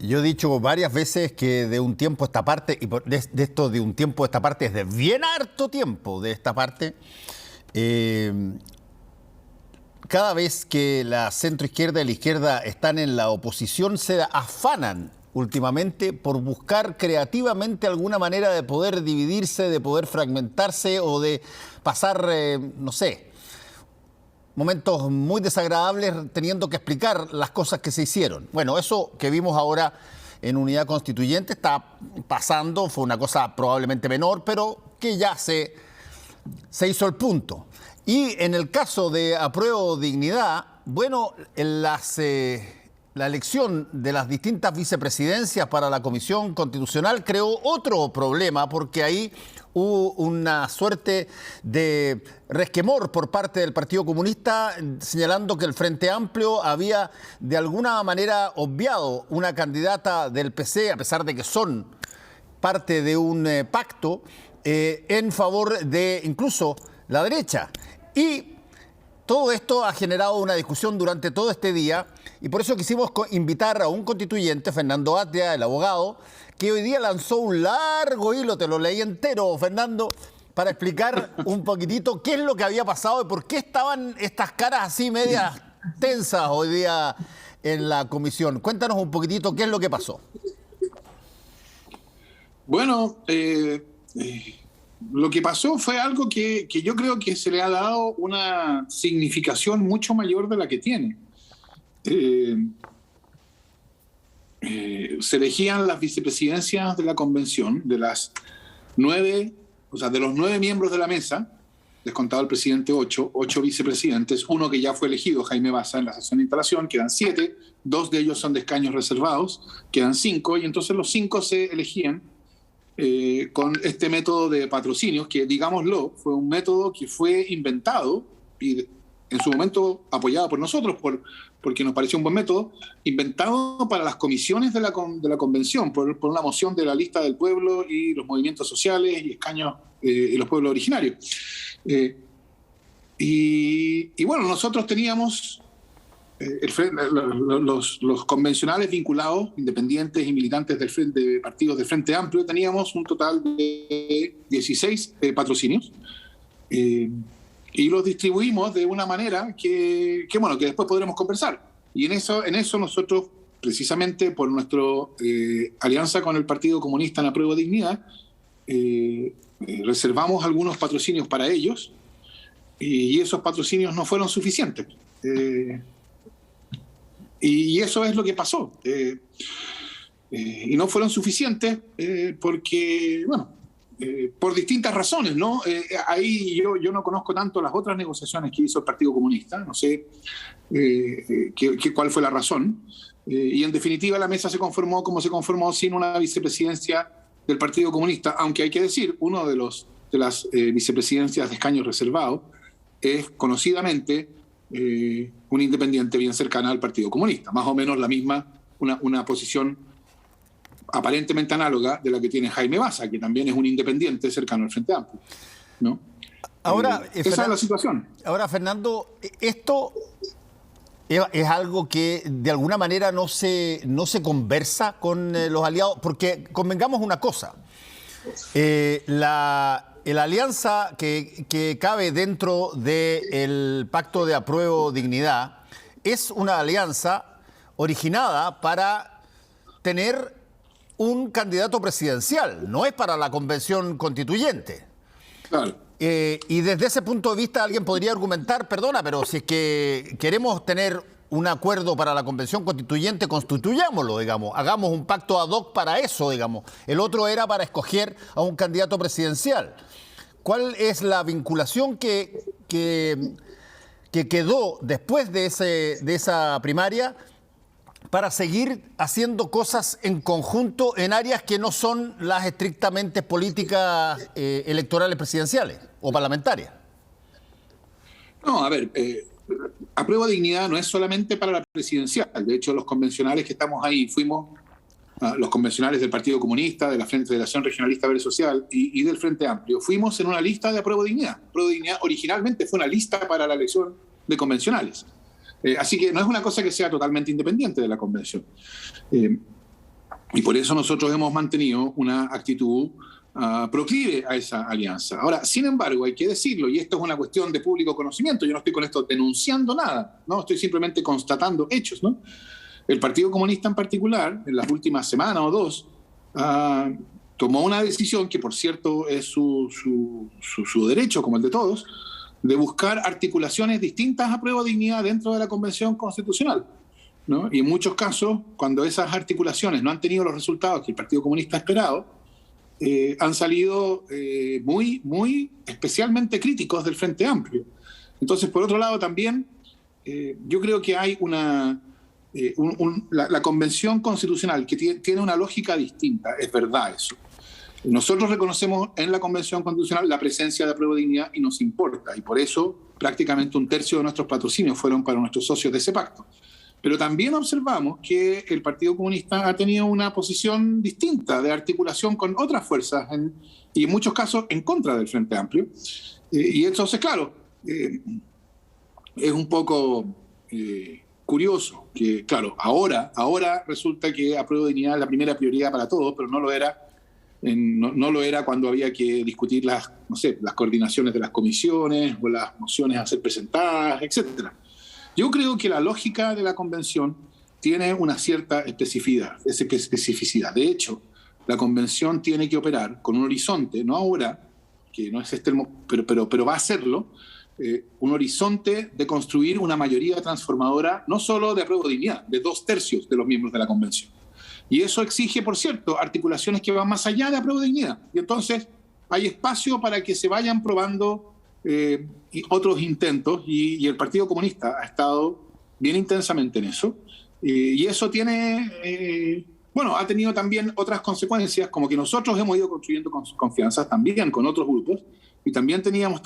Yo he dicho varias veces que de un tiempo a esta parte, y de esto de un tiempo a esta parte, es de bien harto tiempo de esta parte, cada vez que la centroizquierda y la izquierda están en la oposición, se afanan últimamente por buscar creativamente alguna manera de poder dividirse, de poder fragmentarse o de pasar, no sé, momentos muy desagradables teniendo que explicar las cosas que se hicieron. Bueno, eso que vimos ahora en Unidad Constituyente está pasando, fue una cosa probablemente menor, pero que ya se hizo el punto. Y en el caso de Apruebo Dignidad, bueno, la elección de las distintas vicepresidencias para la Comisión Constitucional creó otro problema, porque ahí hubo una suerte de resquemor por parte del Partido Comunista, señalando que el Frente Amplio había de alguna manera obviado una candidata del PC, a pesar de que son parte de un pacto, en favor de incluso la derecha. Y todo esto ha generado una discusión durante todo este día y por eso quisimos invitar a un constituyente, Fernando Atria, el abogado, que hoy día lanzó un largo hilo, te lo leí entero, Fernando, para explicar un poquitito qué es lo que había pasado y por qué estaban estas caras así medias tensas hoy día en la comisión. Cuéntanos un poquitito qué es lo que pasó. Bueno, lo que pasó fue algo que yo creo que se le ha dado una significación mucho mayor de la que tiene. Se elegían las vicepresidencias de la convención, de las 9, o sea, de los 9 miembros de la mesa, descontado el presidente 8 vicepresidentes, uno que ya fue elegido, Jaime Baza, en la sesión de instalación, quedan 7, 2 de ellos son de escaños reservados, quedan 5, y entonces los 5 se elegían con este método de patrocinios, que, digámoslo, fue un método que fue inventado y en su momento apoyado por nosotros, porque nos pareció un buen método, inventado para las comisiones de la convención, por una moción de la lista del pueblo y los movimientos sociales y escaños y los pueblos originarios. Y bueno, nosotros teníamos los convencionales vinculados, independientes y militantes de partidos del Frente Amplio, teníamos un total de 16 patrocinios y los distribuimos de una manera que después podremos conversar. Y en eso nosotros, precisamente por nuestra alianza con el Partido Comunista en Apruebo Dignidad, reservamos algunos patrocinios para ellos y esos patrocinios no fueron suficientes. Y eso es lo que pasó. Y no fueron suficientes porque, por distintas razones, ¿no? Ahí yo no conozco tanto las otras negociaciones que hizo el Partido Comunista, no sé cuál fue la razón. Y en definitiva la mesa se conformó como se conformó, sin una vicepresidencia del Partido Comunista, aunque hay que decir, uno de las vicepresidencias de escaños reservados es conocidamente una independiente bien cercana al Partido Comunista, más o menos la misma, una posición aparentemente análoga de la que tiene Jaime Baza, que también es un independiente cercano al Frente Amplio, ¿no? Ahora, esa es la situación. Ahora, Fernando, esto es algo que de alguna manera no se conversa con los aliados, porque convengamos una cosa, la alianza que cabe dentro del Pacto de Apruebo Dignidad es una alianza originada para tener un candidato presidencial, no es para la convención constituyente. Claro. Y desde ese punto de vista alguien podría argumentar, perdona, pero si es que queremos tener un acuerdo para la convención constituyente, constituyámoslo, digamos, hagamos un pacto ad hoc para eso, digamos. El otro era para escoger a un candidato presidencial. ¿Cuál es la vinculación que quedó después de esa primaria para seguir haciendo cosas en conjunto en áreas que no son las estrictamente políticas electorales presidenciales o parlamentarias? No, a ver, Apruebo Dignidad no es solamente para la presidencial. De hecho, los convencionales que estamos ahí, fuimos los convencionales del Partido Comunista, de la Federación Regionalista Verde Social y del Frente Amplio, fuimos en una lista de Apruebo Dignidad. Apruebo Dignidad originalmente fue una lista para la elección de convencionales. Así que no es una cosa que sea totalmente independiente de la convención. Y por eso nosotros hemos mantenido una actitud proclive a esa alianza. Ahora, sin embargo, hay que decirlo, y esto es una cuestión de público conocimiento, yo no estoy con esto denunciando nada, ¿no? Estoy simplemente constatando hechos, ¿no? El Partido Comunista en particular, en las últimas semanas o dos, tomó una decisión que, por cierto, es su derecho, como el de todos, de buscar articulaciones distintas a Prueba de Dignidad dentro de la Convención Constitucional, ¿no? Y en muchos casos, cuando esas articulaciones no han tenido los resultados que el Partido Comunista ha esperado, han salido muy especialmente críticos del Frente Amplio. Entonces, por otro lado, también yo creo que hay la Convención Constitucional que tiene una lógica distinta, es verdad eso. Nosotros reconocemos en la Convención Constitucional la presencia de Apruebo Dignidad y nos importa, y por eso prácticamente 1/3 de nuestros patrocinios fueron para nuestros socios de ese pacto. Pero también observamos que el Partido Comunista ha tenido una posición distinta de articulación con otras fuerzas y en muchos casos en contra del Frente Amplio. Y entonces, claro, es un poco curioso que, claro, ahora resulta que Apruebo Dignidad es la primera prioridad para todos, pero no lo era. No lo era cuando había que discutir las coordinaciones de las comisiones o las mociones a ser presentadas, etcétera. Yo creo que la lógica de la convención tiene una cierta especificidad. De hecho, la convención tiene que operar con un horizonte, no ahora, que no es pero va a serlo, un horizonte de construir una mayoría transformadora, no solo de Apruebo Dignidad, de 2/3 de los miembros de la convención. Y eso exige, por cierto, articulaciones que van más allá de Apruebo Dignidad. Y entonces hay espacio para que se vayan probando y otros intentos, y el Partido Comunista ha estado bien intensamente en eso, y eso ha tenido también otras consecuencias, como que nosotros hemos ido construyendo confianzas también con otros grupos, y también teníamos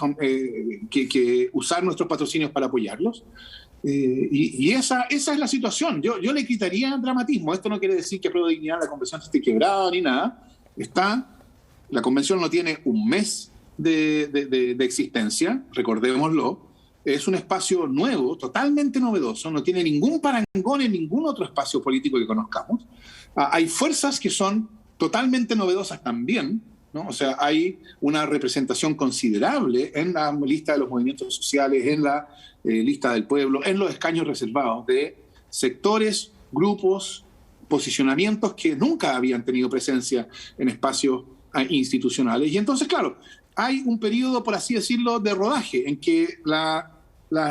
que usar nuestros patrocinios para apoyarlos, y esa es la situación. Yo le quitaría dramatismo. Esto no quiere decir que Apruebo Dignidad, la convención esté quebrada ni nada. La convención no tiene un mes de existencia, recordémoslo. Es un espacio nuevo, totalmente novedoso, no tiene ningún parangón en ningún otro espacio político que conozcamos. Hay fuerzas que son totalmente novedosas también, ¿no? O sea, hay una representación considerable en la lista de los movimientos sociales, en la lista del pueblo, en los escaños reservados de sectores, grupos, posicionamientos que nunca habían tenido presencia en espacios institucionales. Y entonces, claro, hay un periodo, por así decirlo, de rodaje en que las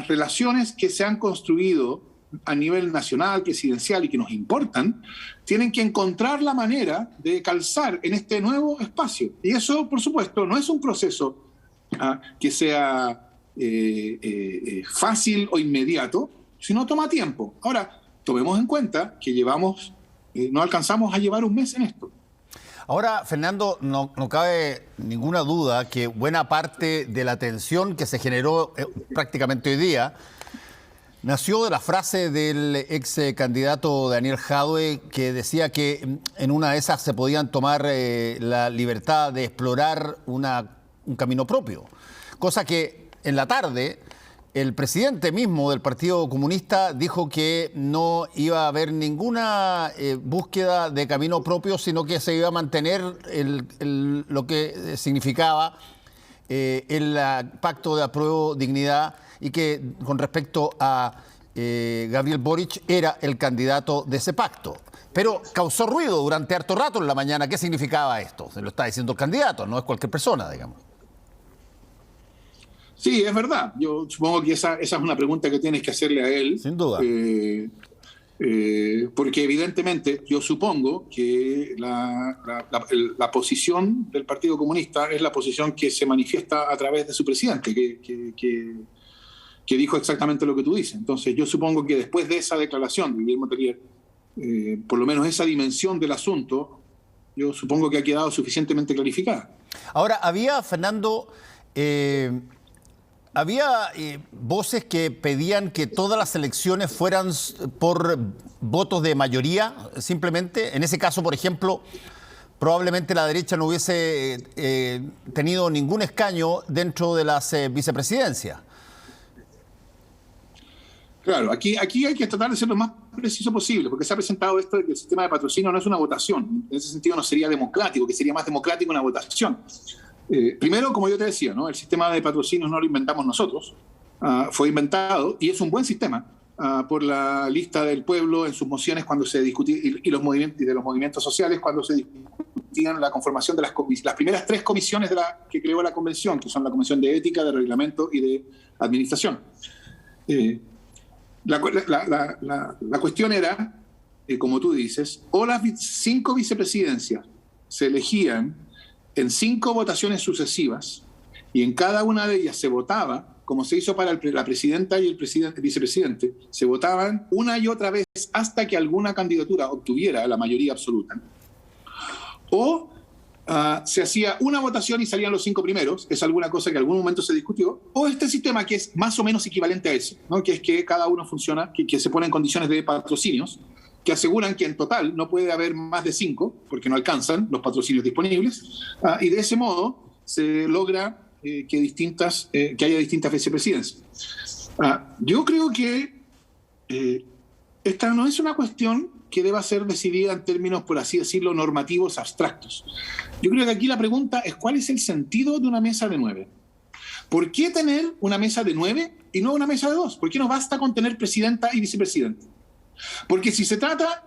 relaciones que se han construido a nivel nacional, presidencial y que nos importan, tienen que encontrar la manera de calzar en este nuevo espacio. Y eso, por supuesto, no es un proceso que sea fácil o inmediato, sino toma tiempo. Ahora, tomemos en cuenta que no alcanzamos a llevar un mes en esto. Ahora, Fernando, no cabe ninguna duda que buena parte de la tensión que se generó prácticamente hoy día nació de la frase del ex candidato Daniel Jadwe, que decía que en una de esas se podían tomar la libertad de explorar un camino propio. Cosa que en la tarde el presidente mismo del Partido Comunista dijo que no iba a haber ninguna búsqueda de camino propio, sino que se iba a mantener lo que significaba el pacto de Apruebo Dignidad, y que con respecto a Gabriel Boric era el candidato de ese pacto. Pero causó ruido durante harto rato en la mañana. ¿Qué significaba esto? Se lo está diciendo el candidato, no es cualquier persona, digamos. Sí, es verdad. Yo supongo que esa es una pregunta que tienes que hacerle a él. Sin duda. Porque evidentemente yo supongo que la posición del Partido Comunista es la posición que se manifiesta a través de su presidente, que dijo exactamente lo que tú dices. Entonces yo supongo que después de esa declaración de Guillermo Tellier, por lo menos esa dimensión del asunto, yo supongo que ha quedado suficientemente clarificada. Ahora, había, Fernando... Había voces que pedían que todas las elecciones fueran por votos de mayoría, simplemente. En ese caso, por ejemplo, probablemente la derecha no hubiese tenido ningún escaño dentro de las vicepresidencias. Claro, aquí hay que tratar de ser lo más preciso posible, porque se ha presentado esto de que el sistema de patrocinio no es una votación. En ese sentido no sería democrático, que sería más democrático una votación. Primero, como yo te decía, ¿no? El sistema de patrocinios no lo inventamos nosotros, fue inventado y es un buen sistema por la lista del pueblo en sus mociones cuando se discutía y los movimientos sociales cuando se discutían la conformación de las primeras 3 comisiones que creó la convención, que son la Comisión de Ética, de Reglamento y de Administración. La cuestión era, como tú dices, o las 5 vicepresidencias se elegían en 5 votaciones sucesivas y en cada una de ellas se votaba, como se hizo para la presidenta y el vicepresidente, se votaban una y otra vez hasta que alguna candidatura obtuviera la mayoría absoluta. O se hacía una votación y salían los 5 primeros, es alguna cosa que en algún momento se discutió, o este sistema que es más o menos equivalente a ese, ¿no? Que es que cada uno funciona, que se pone en condiciones de patrocinios, que aseguran que en total no puede haber más de 5, porque no alcanzan los patrocinios disponibles, y de ese modo se logra que haya distintas vicepresidencias. Yo creo que esta no es una cuestión que deba ser decidida en términos, por así decirlo, normativos abstractos. Yo creo que aquí la pregunta es ¿cuál es el sentido de una mesa de 9? ¿Por qué tener una mesa de 9 y no una mesa de 2? ¿Por qué no basta con tener presidenta y vicepresidente? Porque si se trata,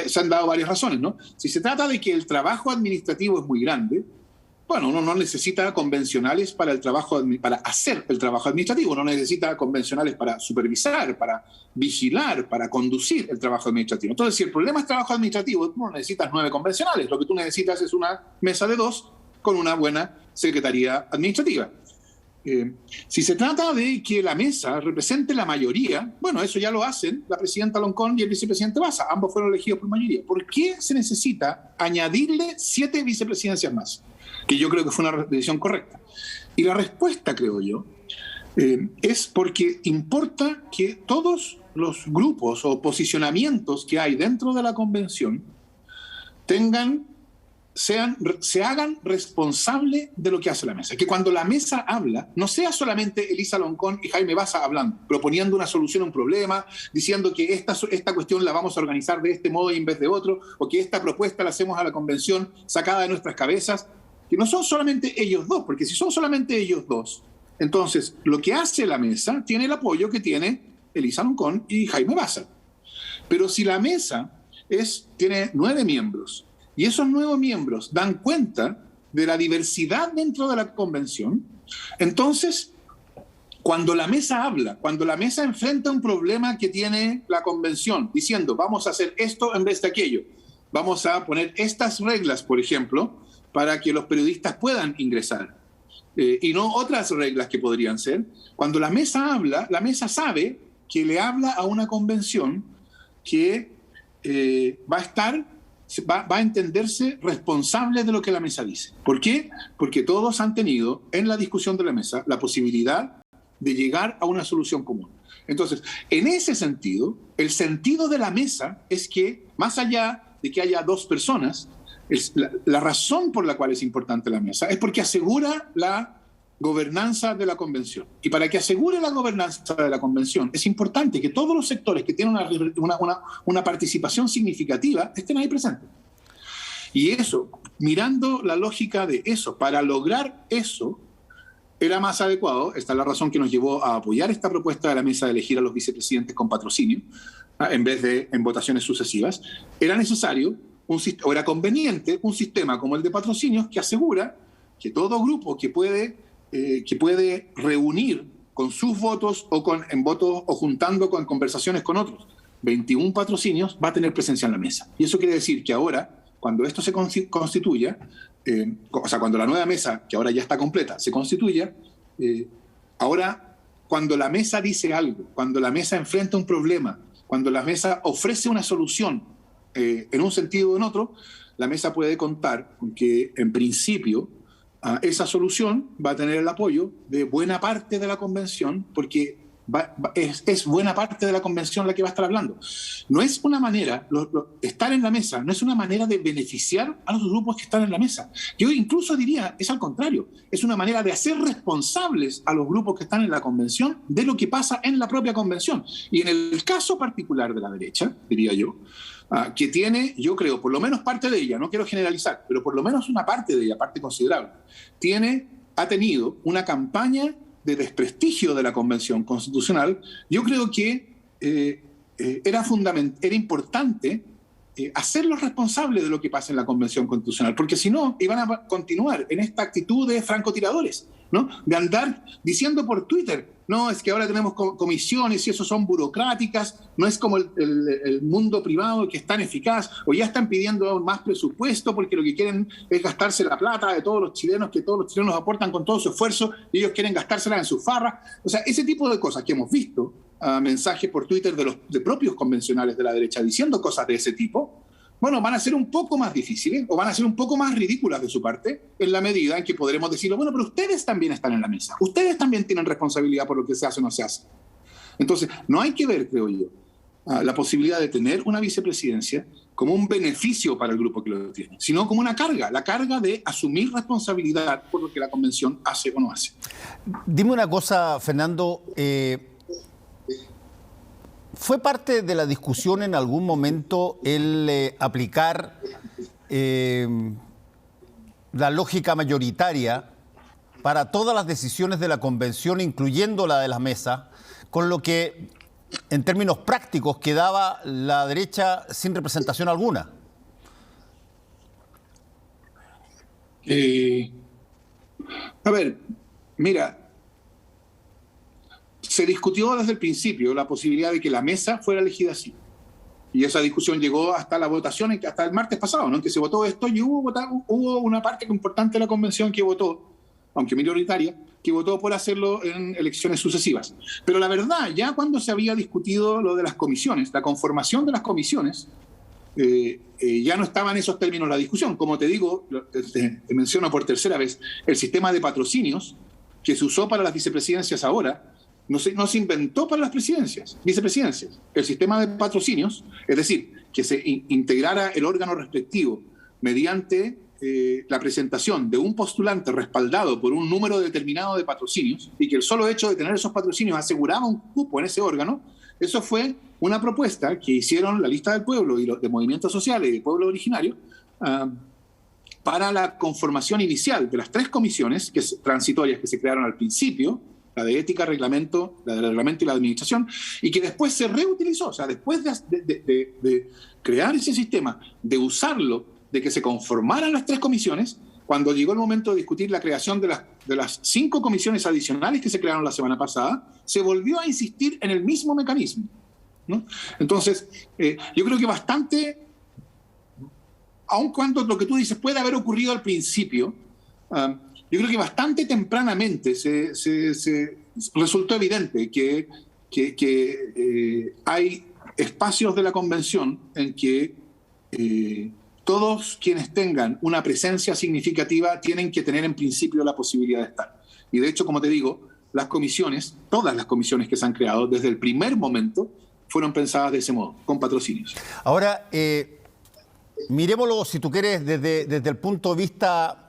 se han dado varias razones, ¿no? Si se trata de que el trabajo administrativo es muy grande, bueno, uno no necesita convencionales para hacer el trabajo administrativo, uno necesita convencionales para supervisar, para vigilar, para conducir el trabajo administrativo. Entonces, si el problema es trabajo administrativo, tú no necesitas 9 convencionales, lo que tú necesitas es una mesa de 2 con una buena secretaría administrativa. Si se trata de que la mesa represente la mayoría, bueno, eso ya lo hacen la presidenta Loncón y el vicepresidente Baza, ambos fueron elegidos por mayoría. ¿Por qué se necesita añadirle 7 vicepresidencias más? Que yo creo que fue una decisión correcta. Y la respuesta, creo yo, es porque importa que todos los grupos o posicionamientos que hay dentro de la convención se hagan responsables de lo que hace la mesa. Que cuando la mesa habla, no sea solamente Elisa Loncón y Jaime Baza hablando, proponiendo una solución a un problema, diciendo que esta cuestión la vamos a organizar de este modo en vez de otro, o que esta propuesta la hacemos a la convención sacada de nuestras cabezas, que no son solamente ellos dos, porque si son solamente ellos dos, entonces lo que hace la mesa tiene el apoyo que tiene Elisa Loncón y Jaime Baza. Pero si la mesa tiene 9 miembros, y esos 9 miembros dan cuenta de la diversidad dentro de la convención, entonces, cuando la mesa habla, cuando la mesa enfrenta un problema que tiene la convención, diciendo, vamos a hacer esto en vez de aquello, vamos a poner estas reglas, por ejemplo, para que los periodistas puedan ingresar, y no otras reglas que podrían ser. Cuando la mesa habla, la mesa sabe que le habla a una convención que va a entenderse responsable de lo que la mesa dice. ¿Por qué? Porque todos han tenido en la discusión de la mesa la posibilidad de llegar a una solución común. Entonces, en ese sentido, el sentido de la mesa es que, más allá de que haya 2 personas, la razón por la cual es importante la mesa es porque asegura la gobernanza de la convención. Y para que asegure la gobernanza de la convención es importante que todos los sectores que tienen una participación significativa estén ahí presentes. Y eso, mirando la lógica de eso, para lograr eso, era más adecuado, esta es la razón que nos llevó a apoyar esta propuesta de la mesa de elegir a los vicepresidentes con patrocinio, en vez de en votaciones sucesivas, era necesario o era conveniente un sistema como el de patrocinios que asegura que todo grupo que puede reunir con sus votos en votos o juntando con conversaciones con otros 21 patrocinios va a tener presencia en la mesa. Y eso quiere decir que ahora, cuando esto se constituya, cuando la nueva mesa, que ahora ya está completa, se constituya, ahora cuando la mesa dice algo, cuando la mesa enfrenta un problema, cuando la mesa ofrece una solución en un sentido o en otro, la mesa puede contar con que, en principio, esa solución va a tener el apoyo de buena parte de la convención, porque es buena parte de la convención la que va a estar hablando. No es una manera, estar en la mesa, no es una manera de beneficiar a los grupos que están en la mesa. Yo incluso diría, es al contrario, es una manera de hacer responsables a los grupos que están en la convención de lo que pasa en la propia convención. Y en el caso particular de la derecha, diría yo, que tiene, yo creo, por lo menos parte de ella, no quiero generalizar, pero por lo menos una parte de ella, parte considerable, ha tenido una campaña de desprestigio de la Convención Constitucional. Yo creo que era importante hacerlos responsables de lo que pasa en la Convención Constitucional, porque si no, iban a continuar en esta actitud de francotiradores, ¿no? De andar diciendo por Twitter, no, es que ahora tenemos comisiones y eso son burocráticas, no es como el mundo privado que es tan eficaz, o ya están pidiendo más presupuesto porque lo que quieren es gastarse la plata de todos los chilenos, que todos los chilenos aportan con todo su esfuerzo y ellos quieren gastársela en sus farras. O sea, ese tipo de cosas que hemos visto, mensajes por Twitter de propios convencionales de la derecha diciendo cosas de ese tipo, bueno, van a ser un poco más difíciles o van a ser un poco más ridículas de su parte en la medida en que podremos decirlo, bueno, pero ustedes también están en la mesa, ustedes también tienen responsabilidad por lo que se hace o no se hace. Entonces, no hay que ver, creo yo, la posibilidad de tener una vicepresidencia como un beneficio para el grupo que lo tiene, sino como una carga, la carga de asumir responsabilidad por lo que la convención hace o no hace. Dime una cosa, Fernando, ¿fue parte de la discusión en algún momento el aplicar la lógica mayoritaria para todas las decisiones de la convención, incluyendo la de la mesa, con lo que en términos prácticos quedaba la derecha sin representación alguna? A ver, mira, se discutió desde el principio la posibilidad de que la mesa fuera elegida así. Y esa discusión llegó hasta la votación, hasta el martes pasado, ¿no? En que se votó esto y hubo una parte importante de la convención que votó, aunque minoritaria, que votó por hacerlo en elecciones sucesivas. Pero la verdad, ya cuando se había discutido lo de las comisiones, la conformación de las comisiones, ya no estaba en esos términos la discusión. Como te digo, te menciono por tercera vez, el sistema de patrocinios que se usó para las vicepresidencias ahora, no se inventó para las vicepresidencias. El sistema de patrocinios, es decir, que se integrara el órgano respectivo mediante la presentación de un postulante respaldado por un número determinado de patrocinios y que el solo hecho de tener esos patrocinios aseguraba un cupo en ese órgano, eso fue una propuesta que hicieron la Lista del Pueblo y los de movimientos sociales y del pueblo originario para la conformación inicial de las 3 comisiones transitorias que se crearon al principio, la de ética, la de reglamento y la de administración, y que después se reutilizó. O sea, después de crear ese sistema, de usarlo, de que se conformaran las 3 comisiones, cuando llegó el momento de discutir la creación de las 5 comisiones adicionales que se crearon la semana pasada, se volvió a insistir en el mismo mecanismo, ¿no? Entonces, yo creo que bastante, aun cuando lo que tú dices puede haber ocurrido al principio, yo creo que bastante tempranamente se resultó evidente que hay espacios de la convención en que todos quienes tengan una presencia significativa tienen que tener en principio la posibilidad de estar. Y de hecho, como te digo, las comisiones, todas las comisiones que se han creado desde el primer momento fueron pensadas de ese modo, con patrocinios. Ahora, miremoslo, si tú quieres, desde el punto de vista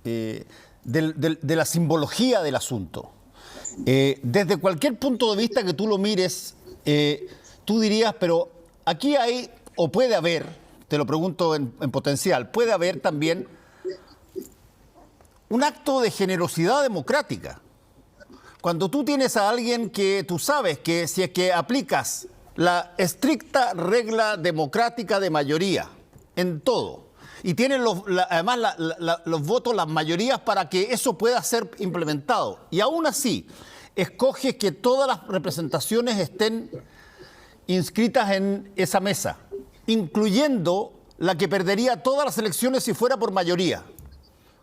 de la simbología del asunto. Desde cualquier punto de vista que tú lo mires, tú dirías, pero aquí hay, o puede haber, te lo pregunto en potencial, puede haber también un acto de generosidad democrática. Cuando tú tienes a alguien que tú sabes que si es que aplicas la estricta regla democrática de mayoría en todo, y tienen además los votos, las mayorías para que eso pueda ser implementado, y aún así escoges que todas las representaciones estén inscritas en esa mesa, incluyendo la que perdería todas las elecciones si fuera por mayoría.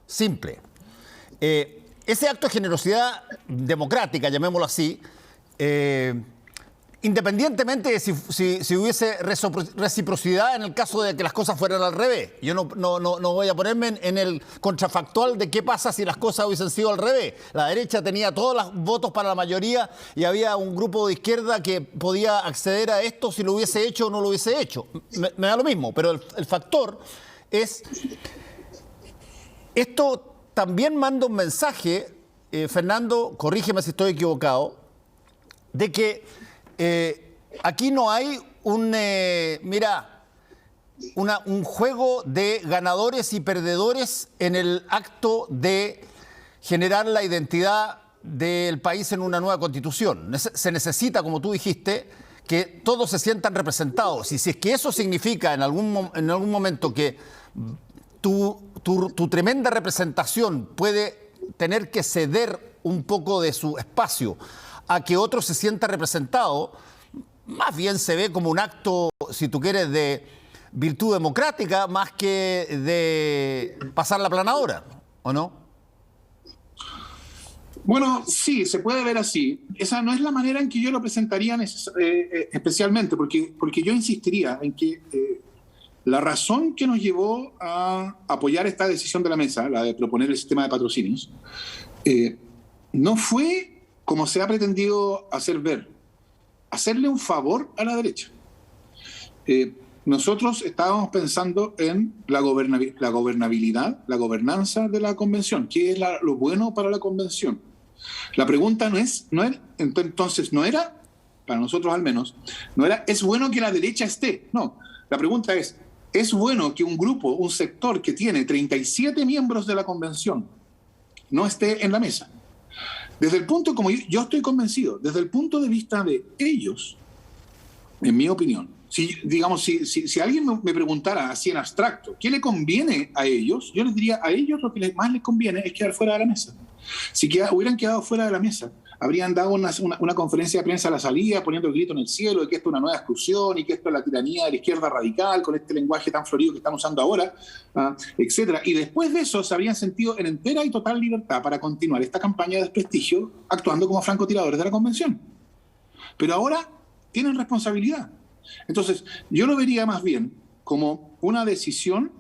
Simple. Ese acto de generosidad democrática, llamémoslo así, independientemente de si hubiese reciprocidad en el caso de que las cosas fueran al revés. Yo no voy a ponerme en el contrafactual de qué pasa si las cosas hubiesen sido al revés. La derecha tenía todos los votos para la mayoría y había un grupo de izquierda que podía acceder a esto si lo hubiese hecho o no lo hubiese hecho. Me da lo mismo, pero el factor es... Esto también manda un mensaje, Fernando, corrígeme si estoy equivocado, de que aquí no hay un juego de ganadores y perdedores en el acto de generar la identidad del país en una nueva constitución. Se necesita, como tú dijiste, que todos se sientan representados. Y si es que eso significa en algún momento que tu tremenda representación puede tener que ceder un poco de su espacio a que otro se sienta representado, más bien se ve como un acto, si tú quieres, de virtud democrática más que de pasar la planadora, ¿o no? Bueno, sí, se puede ver así. Esa no es la manera en que yo lo presentaría especialmente, porque yo insistiría en que la razón que nos llevó a apoyar esta decisión de la mesa, la de proponer el sistema de patrocinios, no fue como se ha pretendido hacer ver, hacerle un favor a la derecha. Nosotros estábamos pensando en la gobernabilidad, la gobernanza de la convención, qué es lo bueno para la convención. La pregunta entonces no era, para nosotros al menos, no era, ¿es bueno que la derecha esté? No, la pregunta ¿es bueno que un grupo, un sector que tiene 37 miembros de la convención no esté en la mesa? Desde el punto, como yo estoy convencido, desde el punto de vista de ellos, en mi opinión, si alguien me preguntara así en abstracto, ¿qué le conviene a ellos? Yo les diría, a ellos lo que más les conviene es quedar fuera de la mesa. Si hubieran quedado fuera de la mesa, habrían dado una conferencia de prensa a la salida, poniendo el grito en el cielo de que esto es una nueva exclusión y que esto es la tiranía de la izquierda radical, con este lenguaje tan florido que están usando ahora, etc. Y después de eso se habrían sentido en entera y total libertad para continuar esta campaña de desprestigio actuando como francotiradores de la convención. Pero ahora tienen responsabilidad. Entonces, yo lo vería más bien como una decisión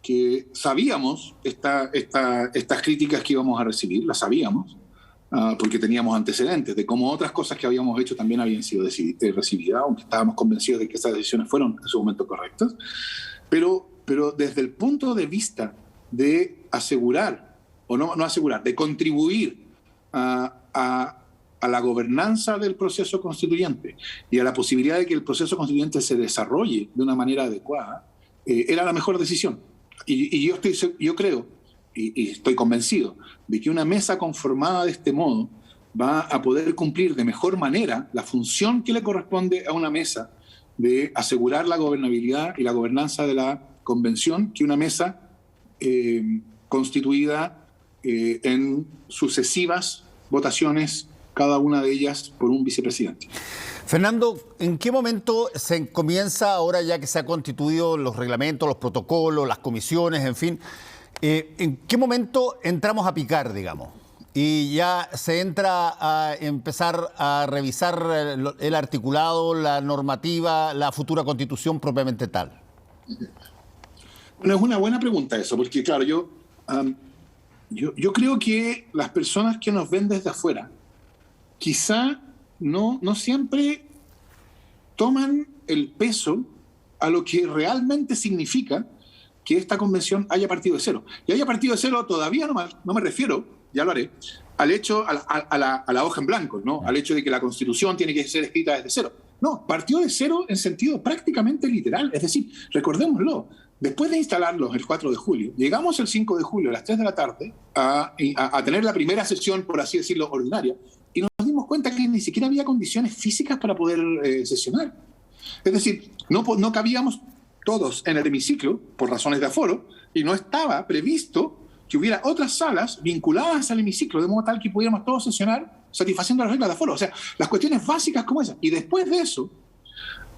que sabíamos, estas críticas que íbamos a recibir, las sabíamos, porque teníamos antecedentes de cómo otras cosas que habíamos hecho también habían sido recibidas, aunque estábamos convencidos de que esas decisiones fueron en su momento correctas, pero desde el punto de vista de asegurar, o no asegurar, de contribuir a la gobernanza del proceso constituyente y a la posibilidad de que el proceso constituyente se desarrolle de una manera adecuada, era la mejor decisión. Y yo creo, y estoy convencido, de que una mesa conformada de este modo va a poder cumplir de mejor manera la función que le corresponde a una mesa de asegurar la gobernabilidad y la gobernanza de la convención, que una mesa constituida en sucesivas votaciones, cada una de ellas por un vicepresidente. Fernando, ¿en qué momento se comienza, ahora ya que se han constituido los reglamentos, los protocolos, las comisiones, en fin, en qué momento entramos a picar, digamos? Y ya se entra a empezar a revisar el articulado, la normativa, la futura constitución propiamente tal. Bueno, es una buena pregunta eso, porque claro, yo creo que las personas que nos ven desde afuera quizá no siempre toman el peso a lo que realmente significa que esta convención haya partido de cero. Y haya partido de cero todavía no me refiero, ya lo haré, al hecho, a la hoja en blanco, ¿no? Al hecho de que la Constitución tiene que ser escrita desde cero. No, partió de cero en sentido prácticamente literal. Es decir, recordémoslo, después de instalarlos el 4 de julio, llegamos el 5 de julio a las 3 de la tarde a tener la primera sesión, por así decirlo, ordinaria, y nos dimos cuenta que ni siquiera había condiciones físicas para poder sesionar. Es decir, no cabíamos todos en el hemiciclo por razones de aforo y no estaba previsto que hubiera otras salas vinculadas al hemiciclo de modo tal que pudiéramos todos sesionar satisfaciendo las reglas de aforo. O sea, las cuestiones básicas como esas. Y después de eso,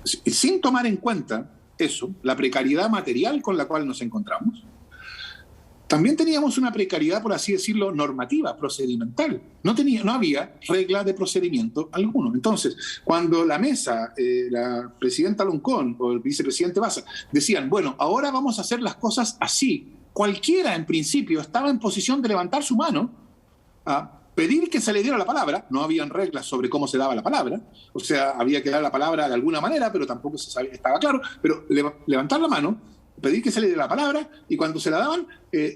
sin tomar en cuenta eso, la precariedad material con la cual nos encontramos, también teníamos una precariedad, por así decirlo, normativa, procedimental. No había regla de procedimiento alguno. Entonces, cuando la mesa, la presidenta Loncón o el vicepresidente Bassa decían, bueno, ahora vamos a hacer las cosas así, cualquiera en principio estaba en posición de levantar su mano a pedir que se le diera la palabra. No habían reglas sobre cómo se daba la palabra, o sea, había que dar la palabra de alguna manera, pero tampoco estaba claro, pero levantar la mano, pedir que se le diera la palabra, y cuando se la daban,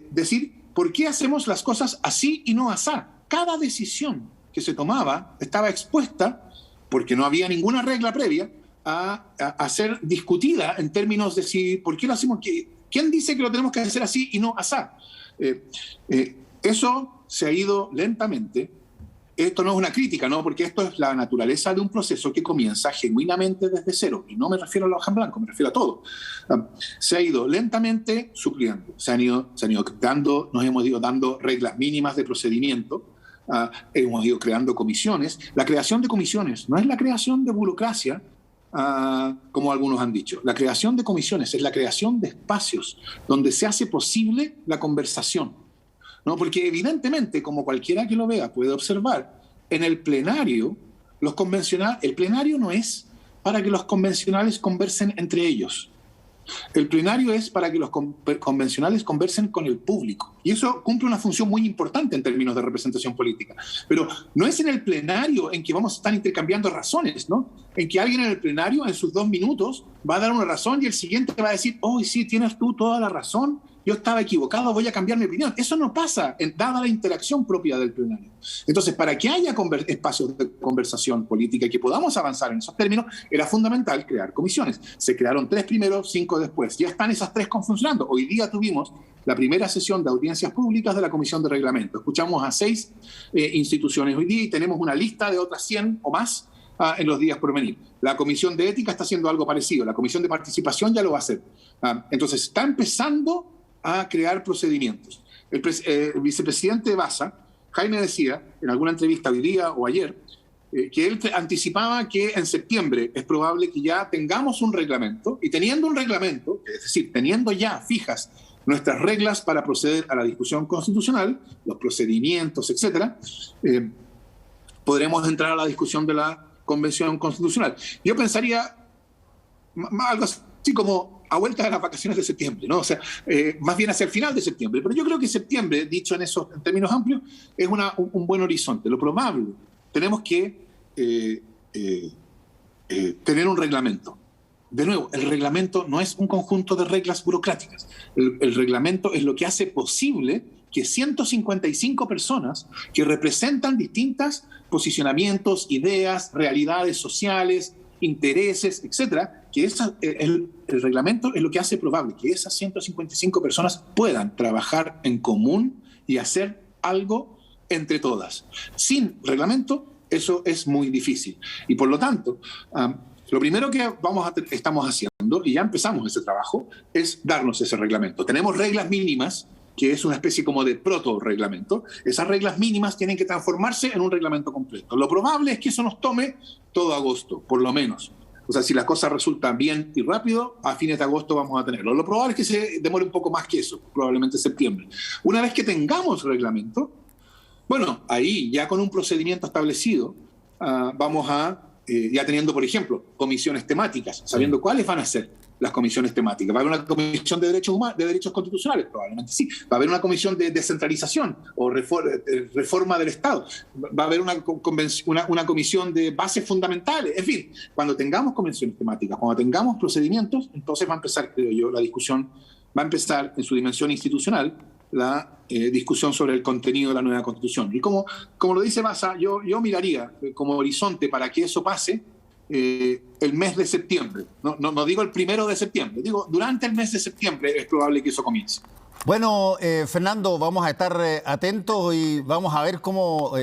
decir, ¿por qué hacemos las cosas así y no asá? Cada decisión que se tomaba estaba expuesta, porque no había ninguna regla previa, a ser discutida en términos de si, ¿por qué lo hacemos? ¿Quién dice que lo tenemos que hacer así y no asá? Eso se ha ido lentamente. Esto no es una crítica, ¿no? Porque esto es la naturaleza de un proceso que comienza genuinamente desde cero. Y no me refiero a la hoja en blanco, me refiero a todo. Se ha ido lentamente supliendo. Se han ido dando, nos hemos ido dando reglas mínimas de procedimiento. Hemos ido creando comisiones. La creación de comisiones no es la creación de burocracia, como algunos han dicho. La creación de comisiones es la creación de espacios donde se hace posible la conversación. ¿No? Porque evidentemente, como cualquiera que lo vea puede observar, en el plenario, el plenario no es para que los convencionales conversen entre ellos. El plenario es para que los convencionales conversen con el público. Y eso cumple una función muy importante en términos de representación política. Pero no es en el plenario en que vamos a estar intercambiando razones, ¿no? En que alguien en el plenario, en sus 2 minutos, va a dar una razón y el siguiente va a decir, oh, sí, tienes tú toda la razón, yo estaba equivocado, voy a cambiar mi opinión. Eso no pasa, dada la interacción propia del plenario. Entonces, para que haya espacios de conversación política y que podamos avanzar en esos términos, era fundamental crear comisiones. Se crearon 3 primero, 5 después. Ya están esas 3 funcionando. Hoy día tuvimos la primera sesión de audiencias públicas de la Comisión de Reglamento. Escuchamos a 6 instituciones hoy día y tenemos una lista de otras 100 o más en los días por venir. La Comisión de Ética está haciendo algo parecido. La Comisión de Participación ya lo va a hacer. Entonces, está empezando a crear procedimientos. El vicepresidente Bassa, Jaime, decía en alguna entrevista hoy día o ayer que él anticipaba que en septiembre es probable que ya tengamos un reglamento, y teniendo un reglamento, es decir, teniendo ya fijas nuestras reglas para proceder a la discusión constitucional, los procedimientos, etcétera, podremos entrar a la discusión de la Convención Constitucional. Yo pensaría algo así como a vuelta de las vacaciones de septiembre, ¿no? O sea, más bien hacia el final de septiembre. Pero yo creo que septiembre, dicho en términos amplios, es un buen horizonte. Lo probable, tenemos que tener un reglamento. De nuevo, el reglamento no es un conjunto de reglas burocráticas. El reglamento es lo que hace posible que 155 personas que representan distintos posicionamientos, ideas, realidades sociales, intereses, etcétera, que el reglamento es lo que hace probable que esas 155 personas puedan trabajar en común y hacer algo entre todas. Sin reglamento, eso es muy difícil. Y por lo tanto, lo primero que estamos haciendo, y ya empezamos ese trabajo, es darnos ese reglamento. Tenemos reglas mínimas, que es una especie como de proto-reglamento. Esas reglas mínimas tienen que transformarse en un reglamento completo. Lo probable es que eso nos tome todo agosto, por lo menos. O sea, si las cosas resultan bien y rápido, a fines de agosto vamos a tenerlo. Lo probable es que se demore un poco más que eso, probablemente septiembre. Una vez que tengamos reglamento, bueno, ahí ya con un procedimiento establecido, vamos ya teniendo, por ejemplo, comisiones temáticas, sabiendo cuáles van a ser las comisiones temáticas. ¿Va a haber una comisión de derechos humanos, de derechos constitucionales? Probablemente sí. ¿Va a haber una comisión de descentralización o reforma del Estado? ¿Va a haber una comisión de bases fundamentales? En fin, cuando tengamos convenciones temáticas, cuando tengamos procedimientos, entonces va a empezar, creo yo, la discusión, va a empezar en su dimensión institucional la discusión sobre el contenido de la nueva Constitución. Y como lo dice Bassa, yo miraría como horizonte para que eso pase el mes de septiembre. No digo el 1 de septiembre, digo durante el mes de septiembre es probable que eso comience. Bueno, Fernando, vamos a estar atentos y vamos a ver cómo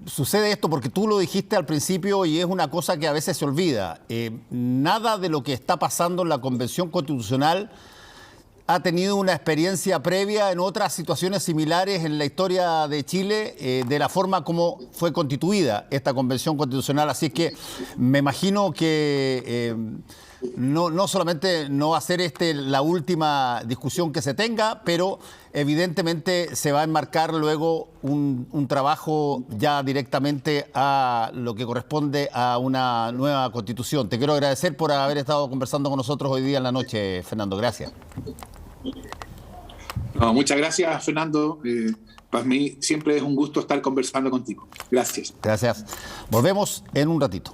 sucede esto, porque tú lo dijiste al principio y es una cosa que a veces se olvida. Nada de lo que está pasando en la Convención Constitucional ha tenido una experiencia previa en otras situaciones similares en la historia de Chile, de la forma como fue constituida esta Convención Constitucional. Así que me imagino que no solamente no va a ser la última discusión que se tenga, pero evidentemente se va a enmarcar luego un trabajo ya directamente a lo que corresponde a una nueva constitución. Te quiero agradecer por haber estado conversando con nosotros hoy día en la noche, Fernando. Gracias. No, muchas gracias, Fernando. Para mí siempre es un gusto estar conversando contigo. Gracias. Gracias. Volvemos en un ratito.